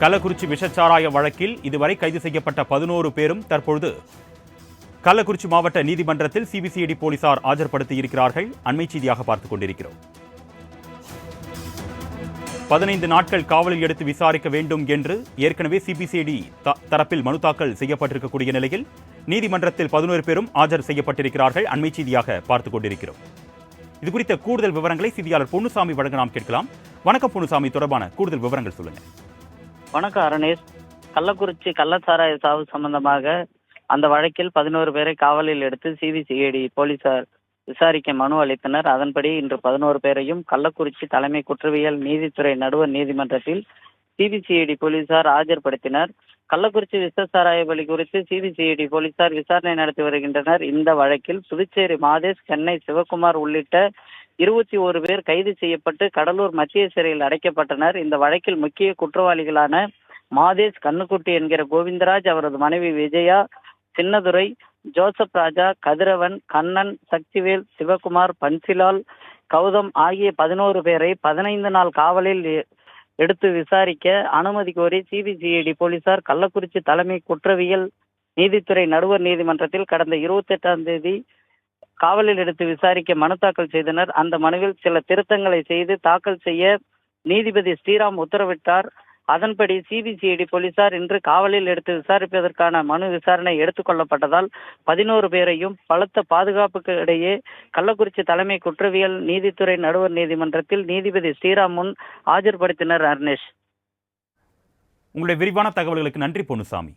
கள்ளக்குறிச்சி விஷச்சாராய வழக்கில் இதுவரை கைது செய்யப்பட்ட 11 பேரும் தற்பொழுது கள்ளக்குறிச்சி மாவட்ட நீதிமன்றத்தில் சிபிசிஐடி போலீசார் ஆஜர்படுத்தியிருக்கிறார்கள். அண்மை செய்தியாக பார்த்துக் கொண்டிருக்கிறோம். 15 நாட்கள் காவலில் எடுத்து விசாரிக்க வேண்டும் என்று ஏற்கனவே சிபிசிஐடி தரப்பில் மனு தாக்கல் செய்யப்பட்டிருக்கக்கூடிய நிலையில் நீதிமன்றத்தில் 11 பேரும் ஆஜர் செய்யப்பட்டிருக்கிறார்கள். அண்மை செய்தியாக பார்த்துக் கொண்டிருக்கிறோம். இது குறித்த கூடுதல் விவரங்களை செய்தியாளர் பொன்னுசாமி வழங்க நாம் கேட்கலாம். வணக்கம் பொன்னுசாமி, தொடர்பான கூடுதல் விவரங்கள் சொல்லுங்க. வணக்கம் அருணேஷ். கள்ளக்குறிச்சி கள்ளச்சாராய சாவு சம்பந்தமாக அந்த வழக்கில் 11 பேரை காவலில் எடுத்து சிபிசிஐடி போலீசார் விசாரிக்க மனு அளித்தனர். அதன்படி இன்று 11 பேரையும் கள்ளக்குறிச்சி தலைமை குற்றவியல் நீதித்துறை நடுவர் நீதிமன்றத்தில் சிபிசிஐடி போலீசார் ஆஜர்படுத்தினர். கள்ளக்குறிச்சி விஷச்சாராய பலி குறித்து சிபிசிஐடி போலீசார் விசாரணை நடத்தி வருகின்றனர். இந்த வழக்கில் புதுச்சேரி மாதேஷ், சென்னை சிவகுமார் உள்ளிட்ட 21 பேர் கைது செய்யப்பட்டு கடலூர் மத்திய சிறையில் அடைக்கப்பட்டனர். இந்த வழக்கில் முக்கிய குற்றவாளிகளான மாதேஷ், கண்ணுக்குட்டி என்கிற கோவிந்தராஜ், அவரது மனைவி விஜயா, சின்னதுரை, ஜோசப் ராஜா, கதிரவன், கண்ணன், சக்திவேல், சிவகுமார், பன்சிலால், கௌதம் ஆகிய 11 பேரை 15 நாள் காவலில் எடுத்து விசாரிக்க அனுமதி கோரி சிபிசிஐடி போலீசார் கள்ளக்குறிச்சி தலைமை குற்றவியல் நீதித்துறை நடுவர் நீதிமன்றத்தில் கடந்த 28ஆம் தேதி காவலில் எடுத்து விசாரிக்க மனு தாக்கல் செய்தனர். அந்த மனுவில் சில திருத்தங்களை செய்து தாக்கல் செய்ய நீதிபதி ஸ்ரீராம் உத்தரவிட்டார். அதன்படி சிபிசிஐடி போலீசார் இன்று காவலில் எடுத்து விசாரிப்பதற்கான மனு விசாரணை எடுத்துக் கொள்ளப்பட்டதால் 11 பேரையும் பலத்த பாதுகாப்புக்கு இடையே கள்ளக்குறிச்சி தலைமை குற்றவியல் நீதித்துறை நடுவர் நீதிமன்றத்தில் நீதிபதி ஸ்ரீராம் முன் ஆஜர்படுத்தினர். அருணேஷ், உங்களுடைய விரிவான தகவல்களுக்கு நன்றி பொன்னுசாமி.